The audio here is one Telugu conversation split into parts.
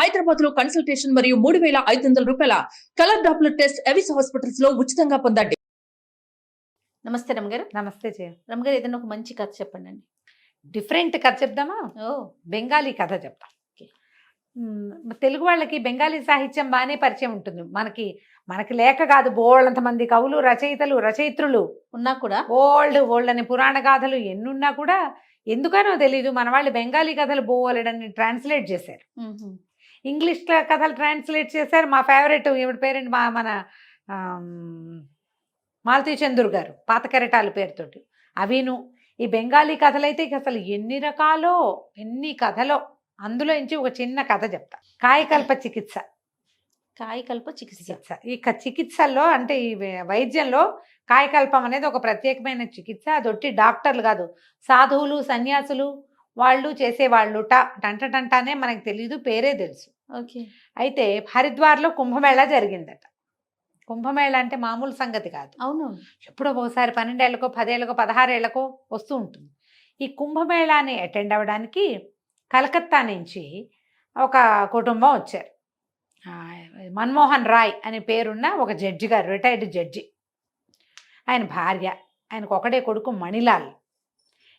హైదరాబాద్ లో కన్సల్టేషన్ మరియు 3,500 రూపాయల colour Doppler test Avis hospitals లో ఉచితంగా పొందండి. నమస్తే రమగారు. నమస్తే జయ. రమగారు, ఏదైనా ఒక మంచి కథ చెప్పండి అండి. డిఫరెంట్ కథ చెప్దామా? బెంగాలీ కథ చెప్తాం. తెలుగు వాళ్ళకి బెంగాలీ సాహిత్యం బాగానే పరిచయం ఉంటుంది. మనకి లేక కాదు, బోళ్ళంత మంది కవులు, రచయిత్రులు ఉన్నా కూడా ఓల్డ్ అని పురాణ గాథలు ఎన్నున్నా కూడా ఎందుకనో తెలీదు మన వాళ్ళు బెంగాలీ కథలు బోలెడని ట్రాన్స్లేట్ చేశారు. ఇంగ్లీష్ కథలు ట్రాన్స్లేట్ చేశారు. మా ఫేవరెట్ ఈవిడ పేరెంట్ మన మాలతీ చందూర్ గారు పాత కెరటాలు పేరుతోటి అవిను. ఈ బెంగాలీ కథలైతే అసలు ఎన్ని కథలో అందులో నుంచి ఒక చిన్న కథ చెప్తా. కాయకల్ప చికిత్స. ఈ చికిత్సల్లో అంటే ఈ వైద్యంలో కాయకల్పం అనేది ఒక ప్రత్యేకమైన చికిత్స. అదొట్టి డాక్టర్లు కాదు, సాధువులు సన్యాసులు వాళ్ళు చేసేవాళ్ళు. టంటనే మనకు తెలీదు, పేరే తెలుసు. అయితే హరిద్వార్లో కుంభమేళా జరిగిందట. కుంభమేళా అంటే మామూలు సంగతి కాదు. అవును, ఎప్పుడో ఒకసారి 12 ఏళ్లకో 10 ఏళ్లకో 16 ఏళ్లకో వస్తూ ఉంటుంది. ఈ కుంభమేళాని అటెండ్ అవ్వడానికి కలకత్తా నుంచి ఒక కుటుంబం వచ్చారు. మన్మోహన్ రాయ్ అనే పేరున్న ఒక జడ్జి గారు, రిటైర్డ్ జడ్జి. ఆయన భార్య, ఆయనకు ఒకడే కొడుకు మణిలాల్.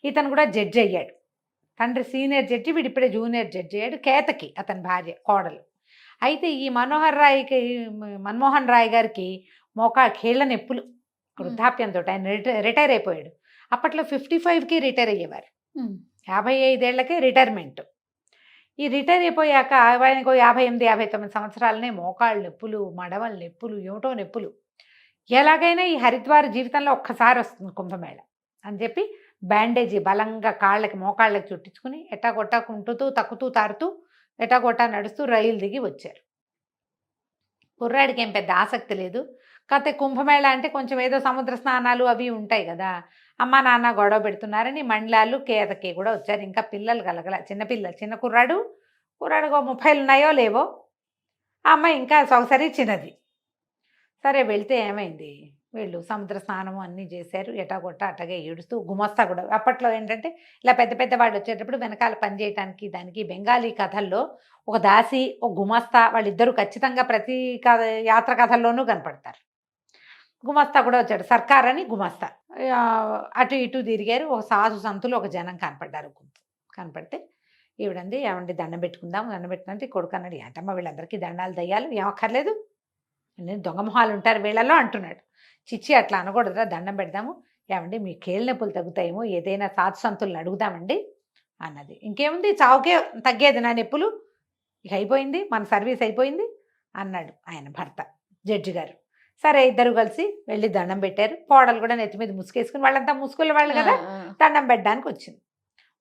ఇతను కూడా జడ్జి అయ్యాడు. తండ్రి సీనియర్ జడ్జి, వీడిప్పుడే జూనియర్ జడ్జి అయ్యాడు. కేతకి అతని భార్య, కోడలు. అయితే ఈ మన్మోహన్ రాయ్ గారికి కీళ్ళ నొప్పులు, వృద్ధాప్యంతో ఆయన రిటైర్ అయిపోయాడు. అప్పట్లో 55కి రిటైర్ అయ్యేవారు. 55 ఏళ్లకే రిటైర్మెంట్. ఈ రిటైర్ అయిపోయాక ఆయనకు 58, 59 సంవత్సరాలనే మోకాళ్ళ నొప్పులు, మడవల నొప్పులు, ఏమిటో నొప్పులు. ఎలాగైనా ఈ హరిద్వార్ జీవితంలో ఒక్కసారి వస్తుంది కుంభమేళ అని చెప్పి బ్యాండేజీ బలంగా కాళ్ళకి మోకాళ్ళకి చుట్టించుకుని ఎట్టాగొట్టా కుంటుతూ తక్కుతూ తారుతూ ఎటాగొట్టా నడుస్తూ రైలు దిగి వచ్చారు. కుర్రాడికి ఏం పెద్ద ఆసక్తి లేదు. కాకపోతే కుంభమేళ అంటే కొంచెం ఏదో సముద్ర స్నానాలు అవి ఉంటాయి కదా. అమ్మ నాన్న గొడవ పెడుతున్నారని మండలాలు కేతకి కూడా వచ్చారు. ఇంకా పిల్లలు కలగల, చిన్న కుర్రాడు 30 ఉన్నాయో లేవో. ఆ అమ్మాయి ఇంకా సొగసరి చిన్నది. సరే వెళ్తే ఏమైంది, వీళ్ళు సముద్ర స్నానం అన్నీ చేశారు. ఎటాగొట్ట అట్టగే ఏడుస్తూ గుమస్తా కూడా. అప్పట్లో ఏంటంటే ఇలా పెద్ద వాళ్ళు వచ్చేటప్పుడు వెనకాల పని చేయడానికి దానికి బెంగాలీ కథల్లో ఒక దాసి, ఒక గుమస్తా, వాళ్ళిద్దరూ ఖచ్చితంగా ప్రతి యాత్ర కథల్లోనూ కనపడతారు. గుమస్తా కూడా వచ్చాడు, సర్కార్ అని గుమస్తా. అటు ఇటు తిరిగారు. ఒక సాధు సంతులు ఒక జనం కనపడ్డారు. కనపడితే ఈవిడంది, ఏమండి దండం పెట్టుకుంటే కొడుకు అన్నాడు, ఏంటమ్మా వీళ్ళందరికీ దండాలు దయ్యాలు ఏమక్కర్లేదు, దొంగ మొహాలు ఉంటారు వీళ్ళలో అంటున్నాడు. చిచ్చి అట్లా అనకూడదురా, దండం పెడదాము. ఏమండి మీ కేళ్ళ నొప్పులు తగ్గుతాయేమో, ఏదైనా సాధు సంతులను అడుగుదామండి అన్నది. ఇంకేముంది, చావుకే తగ్గేది నా నొప్పులు, ఇక అయిపోయింది, మన సర్వీస్ అయిపోయింది అన్నాడు ఆయన భర్త జడ్జి గారు. సరే ఇద్దరు కలిసి వెళ్ళి దండం పెట్టారు. కోడలు కూడా నెత్తి మీద ముసుకేసుకుని, వాళ్ళంతా ముసుగుల వాళ్ళు కదా, దండం పెట్టడానికి వచ్చింది.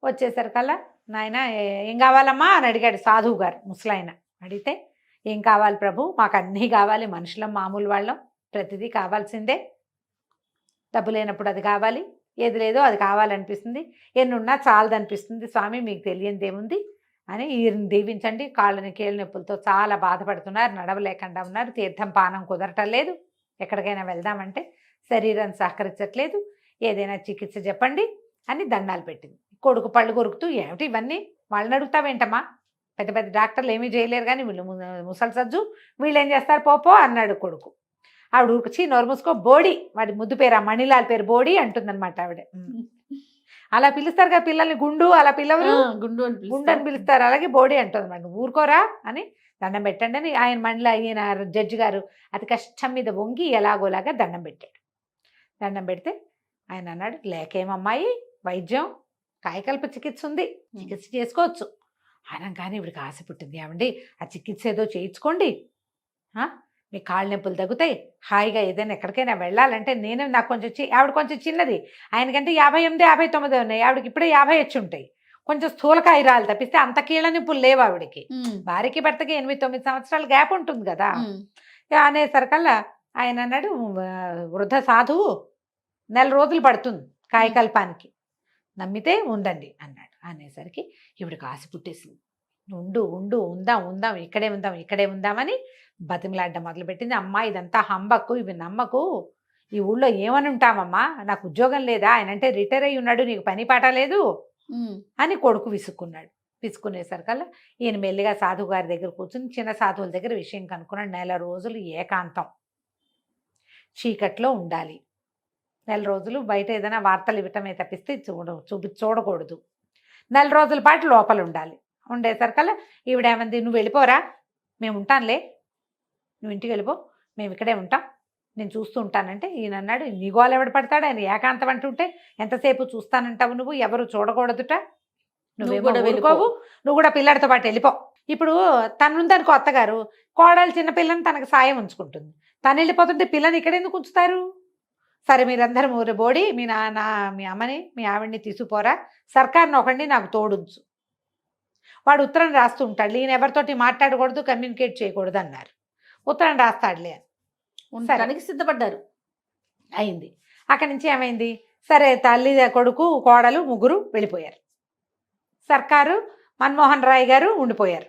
వచ్చేసరికల్లా నాయన ఏం కావాలమ్మా అని అడిగాడు సాధువు గారు. ముసలాయన అడిగితే, ఏం కావాలి ప్రభు, మాకు అన్నీ కావాలి, మనుషులం మామూలు వాళ్ళం, ప్రతిదీ కావాల్సిందే, డబ్బు లేనప్పుడు అది కావాలి, ఏది లేదో అది కావాలనిపిస్తుంది, ఎన్నున్నా చాలదనిపిస్తుంది స్వామి, మీకు తెలియనిది ఏముంది అని ఈయన దీవించండి. కాళ్ళని కీళ్ళ నొప్పులతో చాలా బాధపడుతున్నారు, నడవలేకుండా ఉన్నారు, తీర్థం పానం కుదరటం లేదు, ఎక్కడికైనా వెళ్దామంటే శరీరం సహకరించట్లేదు, ఏదైనా చికిత్స చెప్పండి అని దండాలు పెట్టింది. కొడుకు పళ్ళు కొరుకుతూ, ఏమిటి ఇవన్నీ, వాళ్ళని అడుగుతావేంటమ్మా, పెద్ద డాక్టర్లు ఏమీ చేయలేరు కానీ వీళ్ళు ముసలి సజ్జు, వీళ్ళు ఏం చేస్తారు పోపో అన్నాడు కొడుకు. ఆవిడ ఉరిచి నోరు మూసుకో, బోడి, వాడి ముద్దు పేరు ఆ మణిలాల్ పేరు బోడి అంటుందన్నమాట ఆవిడ. అలా పిలుస్తారు కదా పిల్లల్ని, గుండు అలా పిల్లవరు, గుండు అని పిలుస్తారు, అలాగే బోడి అంటుంది అన్నమాట. ఊరుకోరా అని దండం పెట్టండి అని ఈయన జడ్జి గారు అతి కష్టం మీద వంగి ఎలాగోలాగా దండం పెట్టాడు. దండం పెడితే ఆయన అన్నాడు, లేకేమమ్మాయి వైద్యం, కాయకల్ప చికిత్స ఉంది, చికిత్స చేసుకోవచ్చు అనగానే ఇవిడికి ఆశ పుట్టింది. ఏమండి ఆ చికిత్స ఏదో చేయించుకోండి, మీ కాళ్ళ నొప్పులు తగ్గుతాయి, హాయిగా ఏదైనా ఎక్కడికైనా వెళ్ళాలంటే నాకు కొంచెం ఆవిడ కొంచెం చిన్నది, ఆయనకంటే 58, 59 ఉన్నాయి, ఆవిడకి ఇప్పుడే 50 వచ్చి ఉంటాయి, కొంచెం స్థూలకాయ రాలు తప్పిస్తే అంత కీళ్ళ నొప్పులు లేవు ఆవిడకి. భార్యకి భర్తకి 8, 9 సంవత్సరాల గ్యాప్ ఉంటుంది కదా. అనేసరికల్లా ఆయన అన్నాడు, వృద్ధ సాధువు 4 రోజులు పడుతుంది కాయకల్పానికి, నమ్మితే ఉండండి అన్నాడు. అనేసరికి ఇవిడికి ఆశ పుట్టేసింది. ఉందాం ఇక్కడే ఉందామని బతిమలాడ్డం మొదలుపెట్టింది. అమ్మా ఇదంతా హంబకు, ఇవి నమ్మకు, ఈ ఊళ్ళో ఏమని ఉంటామమ్మా, నాకు ఉద్యోగం లేదా, ఆయన అంటే రిటైర్ అయ్యి ఉన్నాడు, నీకు పని పాట లేదు అని కొడుకు విసుక్కున్నాడు. పిసుకునేసరికల్లా ఈయన మెల్లిగా సాధువు గారి దగ్గర కూర్చుని చిన్న సాధువుల దగ్గర విషయం కనుక్కున్నాడు. 1 నెల రోజులు ఏకాంతం, చీకట్లో ఉండాలి. 1 నెల రోజులు బయట ఏదైనా వార్తలు ఇవ్వటమే తప్పిస్తే చూడకూడదు. 1 నెల రోజుల పాటు లోపల ఉండాలి. ఉండేసరికల్లా ఈవిడేమంది, నువ్వు వెళ్ళిపోరా, మేము ఉంటానులే, నువ్వు ఇంటికి వెళ్ళిపో, మేము ఇక్కడే ఉంటాం, నేను చూస్తూ ఉంటానంటే ఈయన అన్నాడు, నీ గోలు ఎవడు పడతాడు, ఆయన ఏకాంతం అంటుంటే ఎంతసేపు చూస్తానంటావు, నువ్వు ఎవరు చూడకూడదుట, నువ్వేమో కూడా వెళ్ళిపోవు, నువ్వు కూడా పిల్లాడితో పాటు వెళ్ళిపో. ఇప్పుడు తనుందనుకో అత్తగారు, కోడలు చిన్న పిల్లని తనకు సాయం ఉంచుకుంటుంది, తను వెళ్ళిపోతుంటే పిల్లని ఇక్కడ ఎందుకు ఉంచుతారు? సరే మీరందరూ ఊరి బోడి మీ నాన్న మీ అమ్మని మీ ఆవిడ్ని తీసుకుపోరా, సర్కార్ని ఒకడిని నాకు తోడుంచు. వాడు ఉత్తరం రాస్తూ ఉంటాడు, ఈయన ఎవరితోటి మాట్లాడకూడదు, కమ్యూనికేట్ చేయకూడదు అన్నారు. ఉత్తరం రాస్తాడులే అని ఉండడానికి సిద్ధపడ్డారు. అయింది. అక్కడి నుంచి ఏమైంది, సరే తల్లి కొడుకు కోడలు ముగ్గురు వెళ్ళిపోయారు. సర్కారు మన్మోహన్ రాయ్ గారు ఉండిపోయారు,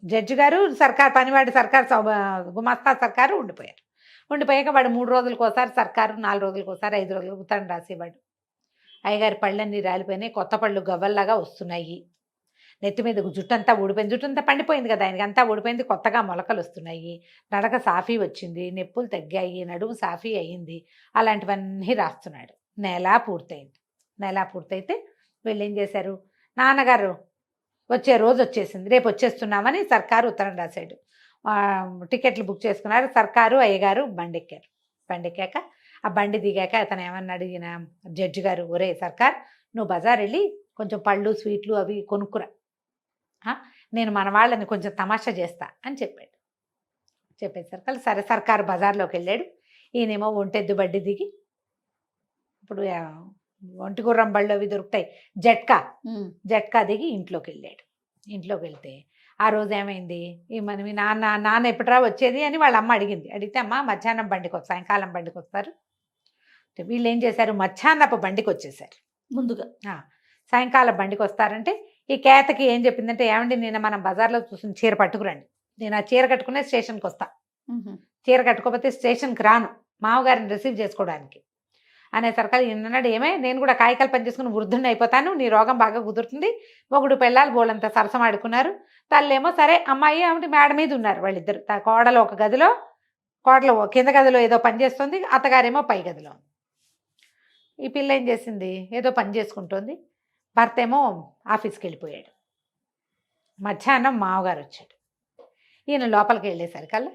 జడ్జి గారు సర్కార్ పనివాడి సర్కార్ గుమాస్తా సర్కారు ఉండిపోయారు. ఉండిపోయాక వాడు 3 రోజులకు ఒకసారి సర్కారు, 4 రోజులకు ఒకసారి, 5 రోజులకు ఉత్తరం రాసేవాడు. అయ్యగారి పళ్ళన్నీ రాలిపోయినాయి, కొత్త పళ్ళు గవ్వల్లాగా వస్తున్నాయి, నెత్తి మీద జుట్టంతా ఊడిపోయింది, జుట్టంతా పండిపోయింది కదా ఆయనకి, అంతా ఊడిపోయింది, కొత్తగా మొలకలు వస్తున్నాయి, నడక సాఫీ వచ్చింది, నొప్పులు తగ్గాయి, నడుము సాఫీ అయ్యింది, అలాంటివన్నీ రాస్తున్నాడు. నెల పూర్తయింది. నెల పూర్తయితే వీళ్ళు ఏం చేశారు, నాన్నగారు వచ్చే రోజు వచ్చేసింది, రేపు వచ్చేస్తున్నామని సర్కారు ఉత్తరం రాశాడు. టికెట్లు బుక్ చేసుకున్నారు. సర్కారు అయ్యగారు బండెక్కారు. బండెక్కాక ఆ బండి దిగాక అతను ఏమన్నాడు, ఈయన జడ్జి గారు, ఒరే సర్కార్, నువ్వు బజార్ వెళ్ళి కొంచెం పళ్ళు స్వీట్లు అవి కొనుక్కురా, నేను మన వాళ్ళని కొంచెం తమాషా చేస్తా అని చెప్పాడు. చెప్పేసరికి సరే సర్కారు బజార్లోకి వెళ్ళాడు. ఈయనేమో ఒంటెద్దు బండి దిగి, ఇప్పుడు ఒంటి గుర్రం బళ్ళు అవి దొరుకుతాయి, జట్కా దిగి ఇంట్లోకి వెళ్ళాడు. ఇంట్లోకి వెళ్తే ఆ రోజు ఏమైంది, మీ నాన్న ఎప్పుడురా వచ్చేది అని వాళ్ళ అమ్మ అడిగింది. అడిగితే అమ్మ మధ్యాహ్నం బండికి వస్తారు, సాయంకాలం బండికి వస్తారు. వీళ్ళు ఏం చేశారు, మధ్యాహ్నపు బండికి వచ్చేసారు. ముందుగా సాయంకాలం బండికి వస్తారంటే ఈ కేతకి ఏం చెప్పిందంటే, ఏమండి నేను మనం బజార్లో చూసిన చీర పట్టుకురండి, నేను ఆ చీర కట్టుకునే స్టేషన్కి వస్తా, చీర కట్టుకోకపోతే స్టేషన్కి రాను మామగారిని రిసీవ్ చేసుకోవడానికి అనేసరికి ఈయనన్నాడు, ఏమే నేను కూడా కాయకాలు పనిచేసుకుని వృద్ధుని అయిపోతాను, నీ రోగం బాగా కుదురుతుంది. మొగుడు పెళ్ళాలు బోళ్ళంతా సరసం ఆడుకున్నారు. తల్లేమో సరే అమ్మాయి ఏమిటి మేడ మీద ఉన్నారు వాళ్ళిద్దరు, కోడలు ఒక గదిలో, కోడలు కింద గదిలో ఏదో పని చేస్తుంది, అత్తగారేమో పై గదిలో. ఈ పిల్ల ఏం చేసింది, ఏదో పని చేసుకుంటుంది, భర్త ఏమో ఆఫీస్కి వెళ్ళిపోయాడు. మధ్యాహ్నం మామగారు వచ్చాడు. ఈయన లోపలికి వెళ్ళేసరికల్లా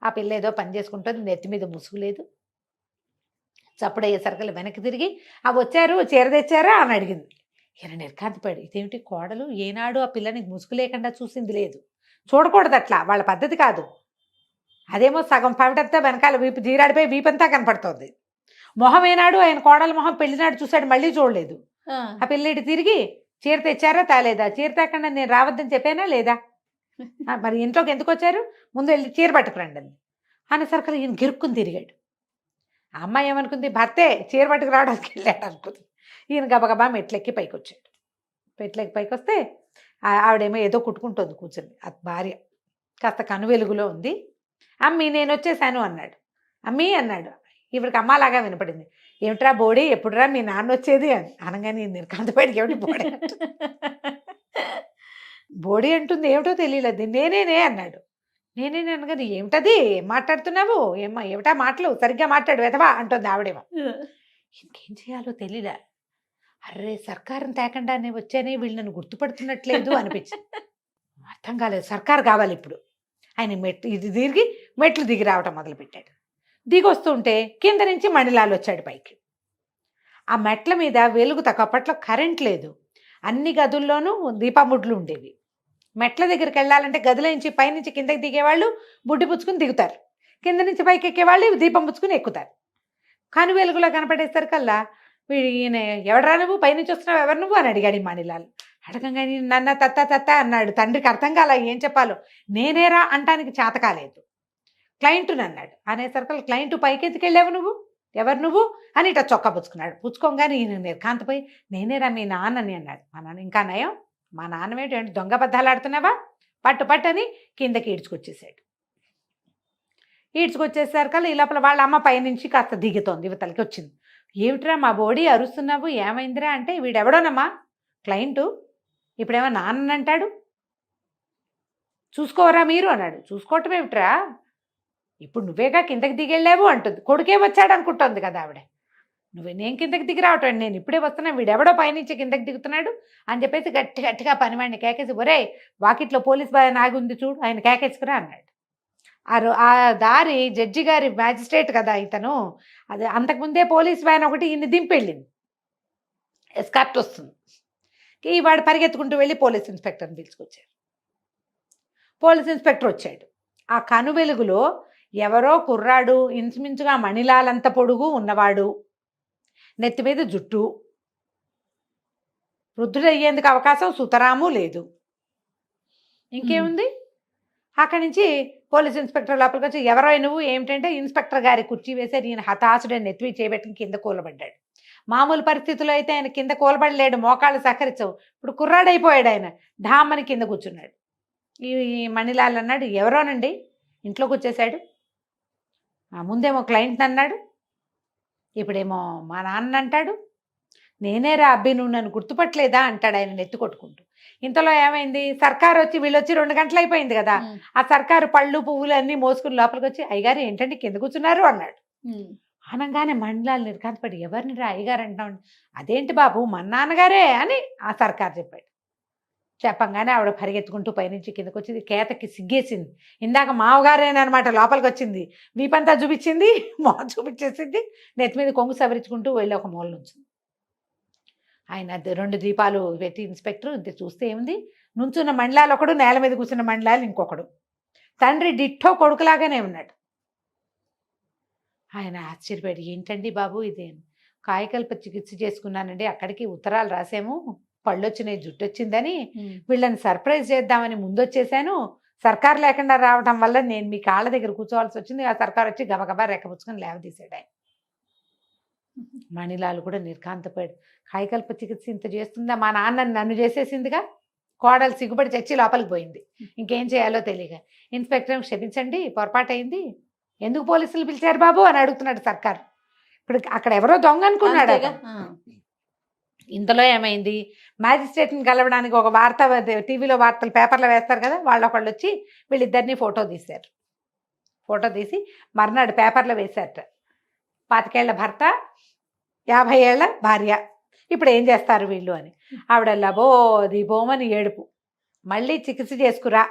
ఆ పిల్ల ఏదో పని చేసుకుంటుంది, నెత్తి మీద ముసుగు లేదు. చప్పుడయ్యేసరికల్లా వెనక్కి తిరిగి ఆ వచ్చారు చీర తెచ్చారా అని అడిగింది. ఈయన నిర్కాంతపడి, ఇదేమిటి కోడలు ఏనాడు ఆ పిల్లని ముసుగు లేకుండా చూసింది లేదు, చూడకూడదు అట్లా, వాళ్ళ పద్ధతి కాదు. అదేమో సగం పవిటంతా వెనకాల వీపు జీరాడిపోయి వీపంతా కనపడుతుంది. మొహం ఏనాడు ఆయన కోడల మొహం పెళ్లినాడు చూశాడు, మళ్ళీ చూడలేదు. ఆ పిల్లటి తిరిగి చీర తెచ్చారా తేలేదా, చీర తేకుండా నేను రావద్దని చెప్పానా లేదా, మరి ఇంట్లోకి ఎందుకు వచ్చారు, ముందు వెళ్ళి చీర పట్టుకురండి అంది. అనేసరికి ఈయన గిరుక్కుని తిరిగాడు. ఆ అమ్మాయి ఏమనుకుంది, భర్తే చీర పట్టుకు రావడానికి వెళ్ళాడు అనుకుంది. ఈయన గబగబా మెట్లెక్కి పైకి వచ్చాడు. మెట్లెక్కి పైకి వస్తే ఆవిడేమో ఏదో కుట్టుకుంటుంది కూర్చొని, ఆ భార్య కాస్త కను వెలుగులో ఉంది. అమ్మి నేను వచ్చేసాను అన్నాడు. అమ్మీ అన్నాడు. ఇవిడికి అమ్మలాగా వినపడింది. ఏమిట్రా బోడీ, ఎప్పుడురా మీ నాన్న వచ్చేది అని అనగానే నిర్కాంతపడికి ఏమిటి బోడీ బోడీ అంటుంది, ఏమిటో తెలియలేదు. నేనేనే అన్నాడు. నేనేనే అనగానే ఏమిటది, ఏం మాట్లాడుతున్నావు, ఏమిటా మాటలు, సరిగ్గా మాట్లాడు వెధవా అంటుంది ఆవిడేమో. ఇంకేం చేయాలో తెలియదా, అర్రే సర్కారం తేకుండానే వచ్చానే, వీళ్ళు నన్ను గుర్తుపడుతున్నట్లేదు అనిపించింది. అర్థం కాలేదు, సర్కారు కావాలి ఇప్పుడు. ఆయన మెట్లు దిగి రావటం మొదలుపెట్టాడు. దిగి వస్తుంటే కింద నుంచి మణిలాల్ వచ్చాడు పైకి. ఆ మెట్ల మీద వెలుగు అప్పట్లో కరెంట్ లేదు, అన్ని గదుల్లోనూ దీపముడ్లు ఉండేవి. మెట్ల దగ్గరికి వెళ్ళాలంటే గదిలో నుంచి పైనుంచి కిందకి దిగేవాళ్ళు బుడ్డి పుచ్చుకుని దిగుతారు, కింద నుంచి పైకి ఎక్కేవాళ్ళు దీపం పుచ్చుకుని ఎక్కుతారు. కను వెలుగులో కనపడేసరికల్లా ఈయన ఎవడరా నువ్వు, పైనుంచి వస్తున్నావు, ఎవరు నువ్వు అని అడిగాడు మణిలాల్. అడగంగానే నన్న తత్త అన్నాడు. తండ్రికి అర్థం కాల ఏం చెప్పాలో. నేనేరా అంటానికి చేత కాలేదు. క్లయింటుని అన్నాడు. అనేసరికి క్లయింట్ పైకి ఎత్తుకెళ్ళావు నువ్వు, ఎవరు నువ్వు అని ఇట్లా చొక్కా పుచ్చుకున్నాడు. పుచ్చుకోగానే ఈయన నిర్కాంతపోయి నేనేరా మీ నాన్నని అన్నాడు. మా నాన్న ఇంకా నయం, మా నాన్నమేంటి దొంగ బద్దాలు ఆడుతున్నావా, పట్టు అని కిందకి ఈడ్చుకొచ్చేసాడు. ఈడ్చుకొచ్చేసరికల్లా ఈ లోపల వాళ్ళ అమ్మ పైనుంచి కాస్త దిగుతోంది, ఇవతలకి వచ్చింది. ఏమిట్రా మా బోడీ అరుస్తున్నావు, ఏమైందిరా అంటే వీడెవడోనమ్మా క్లయింటు, ఇప్పుడేమో నాన్న అంటాడు. చూసుకోవరా మీరు అన్నాడు. చూసుకోవటం ఏమిట్రా, ఇప్పుడు నువ్వేగా కిందకి దిగెళ్ళావు అంటుంది. కొడుకే వచ్చాడు అనుకుంటుంది కదా ఆవిడ. నేను కిందకి దిగి రావటం, నేను ఇప్పుడే వస్తున్నా, వీడెవడో పైనుంచి కిందకి దిగుతున్నాడు అని చెప్పేసి గట్టిగా పనివాడిని కేకేసి, ఒరే వాకిట్లో పోలీస్ బాయ్ ఆగి ఉంది చూడు, ఆయన కేకేసుకురా అన్నాడు. ఆ దారి జడ్జి గారి మ్యాజిస్ట్రేట్ కదా ఇతను, అది అంతకుముందే పోలీస్ వ్యాన్ ఒకటి ఈయన్ని దింపెళ్ళింది, ఎస్కార్ట్ వస్తుంది. వాడు పరిగెత్తుకుంటూ వెళ్ళి పోలీస్ ఇన్స్పెక్టర్ని పిలుచుకొచ్చారు. పోలీస్ ఇన్స్పెక్టర్ వచ్చాడు. ఆ కను వెలుగులో ఎవరో కుర్రాడు, ఇంచుమించుగా మణిలాలంత పొడుగు ఉన్నవాడు, నెత్తి మీద జుట్టు, వృద్ధుడయ్యేందుకు అవకాశం సుతరాము లేదు. ఇంకేముంది, అక్కడి నుంచి పోలీస్ ఇన్స్పెక్టర్ లోపలికి వచ్చి, ఎవరో నువ్వు ఏమిటంటే, ఇన్స్పెక్టర్ గారి కుర్చీ వేశారు. ఈయన హతాశుడని నెత్తివి చేయబెట్టుకుని కింద కూలబడ్డాడు. మామూలు పరిస్థితుల్లో అయితే ఆయన కింద కూలబడలేడు, మోకాళ్ళు సహకరించవు. ఇప్పుడు కుర్రాడైపోయాడు ఆయన, ఢామ్మని కింద కూర్చున్నాడు. ఈ మణిలాల్ అన్నాడు, ఎవరోనండి, ఇంట్లోకి వచ్చేసాడు. ముందేమో క్లయింట్ అన్నాడు, ఇప్పుడేమో మా నాన్న అంటాడు. నేనేరా అబ్బి, నువ్వు నన్ను గుర్తుపట్టలేదా అంటాడు ఆయన నెత్తి కొట్టుకుంటూ. ఇంతలో ఏమైంది, సర్కారు వచ్చి వీళ్ళొచ్చి 2 గంటలు అయిపోయింది కదా. ఆ సర్కారు పళ్ళు పువ్వులు అన్నీ మోసుకుని లోపలికి వచ్చి, అయ్యగారు ఏంటంటే కింద కూర్చున్నారు అన్నాడు. అనగానే మండలాలు నిర్కాంతపడి, ఎవరిని రా అయ్యగారు అంటాం. అదేంటి బాబు, మన నాన్నగారే అని ఆ సర్కారు చెప్పాడు. చెప్పంగానే ఆవిడ పరిగెత్తుకుంటూ పైనుంచి కిందకు వచ్చింది. కేతకి సిగ్గేసింది. ఇందాక మావగారేనమాట లోపలికి వచ్చింది, వీపంతా చూపించింది, మొహం చూపించేసింది, నెత్తి మీద కొంగు సవరించుకుంటూ వెళ్ళి ఒక మూల నుంచి ఆయన 2 దీపాలు పెట్టి ఇన్స్పెక్టర్ చూస్తే ఏముంది, నుంచున్న మండలాలు ఒకడు, నేల మీద కూర్చున్న మండలాలు ఇంకొకడు. తండ్రి డిట్టో కొడుకులాగానే ఉన్నాడు. ఆయన ఆశ్చర్యపోయాడు, ఏంటండి బాబు ఇదే, కాయకల్ప చికిత్స చేసుకున్నానండి, అక్కడికి ఉత్తరాలు రాసాము, పళ్ళు వచ్చినాయి, జుట్టు వచ్చిందని, వీళ్ళని సర్ప్రైజ్ చేద్దామని ముందొచ్చేసాను. సర్కారు లేకుండా రావడం వల్ల నేను మీ కాళ్ళ దగ్గర కూర్చోవాల్సి వచ్చింది. ఆ సర్కారు వచ్చి గబగబా రెక్కపుచ్చుకొని లేవదీశాడు ఆయన. మణిలాల్ కూడా నిర్కాంతపోయాడు. కాయకల్ప చికిత్స ఇంత చేస్తుందా, మా నాన్న నన్ను చేసేసిందిగా. కోడలు సిగ్గుపడి చచ్చి లోపలికి పోయింది. ఇంకేం చేయాలో తెలియక ఇన్స్పెక్టర్, క్షమించండి పొరపాటు అయింది, ఎందుకు పోలీసులు పిలిచారు బాబు అని అడుగుతున్నాడు సర్కారు. ఇప్పుడు అక్కడ ఎవరో దొంగ అనుకున్నాడు. ఇంతలో ఏమైంది, మ్యాజిస్ట్రేట్ని కలవడానికి ఒక వార్త, టీవీలో వార్తలు పేపర్లో వేస్తారు కదా, వాళ్ళొకళ్ళు వచ్చి వీళ్ళిద్దరినీ ఫోటో తీశారు. ఫోటో తీసి మర్నాడు పేపర్లో వేశారట. 25 ఏళ్ల భర్త, 50 ఏళ్ల భార్య, ఇప్పుడు ఏం చేస్తారు వీళ్ళు అని. ఆవిడ బోమని ఏడుపు, మళ్ళీ చికిత్స చేసుకురా,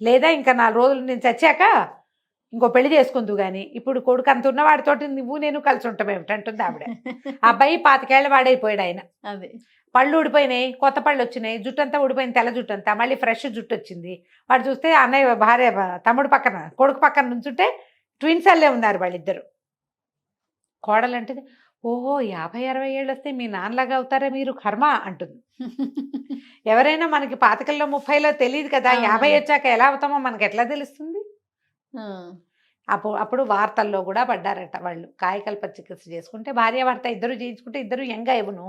లేదా ఇంకా 4 రోజులు నేను చచ్చాక ఇంకో పెళ్లి చేసుకుందు కానీ, ఇప్పుడు కొడుకు అంత ఉన్నవాడితోటి నువ్వు నేను కలిసి ఉంటాం ఏమిటంటుంది ఆవిడ. అబ్బాయి 25 ఏళ్ల వాడైపోయాడు ఆయన. అదే పళ్ళు ఊడిపోయినాయి, కొత్త పళ్ళు వచ్చినాయి, జుట్టు అంతా ఊడిపోయింది, తెల్ల జుట్టు అంతా, మళ్ళీ ఫ్రెష్ జుట్టు వచ్చింది. వాడు చూస్తే అన్నయ్య భార్య తమ్ముడు పక్కన, కొడుకు పక్కన నుంచుంటే ట్విన్స్ అల్లే ఉన్నారు వాళ్ళిద్దరు. కోడలంటే, ఓహో 50-60 ఏళ్ళు వస్తే మీ నాన్నలాగా అవుతారా మీరు, కర్మ అంటుంది. ఎవరైనా మనకి 25లో 30లో తెలియదు కదా, 50 వచ్చాక ఎలా అవుతామో మనకి ఎట్లా తెలుస్తుంది. అప్పుడు వార్తల్లో కూడా పడ్డారట వాళ్ళు. కాయకల్ప చికిత్స చేసుకుంటే భార్యాభర్త ఇద్దరు చేయించుకుంటే ఇద్దరు యంగ్ అయ్యను.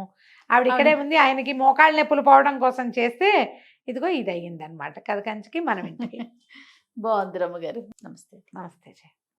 ఆవిడ ఇక్కడే ఉంది, ఆయనకి మోకాళ్ళ నొప్పులు పోవడం కోసం చేస్తే ఇదిగో ఇది అయ్యిందనమాట. కథ కంచికి మనం ఇంటికి. బాగుంది రమ్మగారు. నమస్తే. నమస్తే.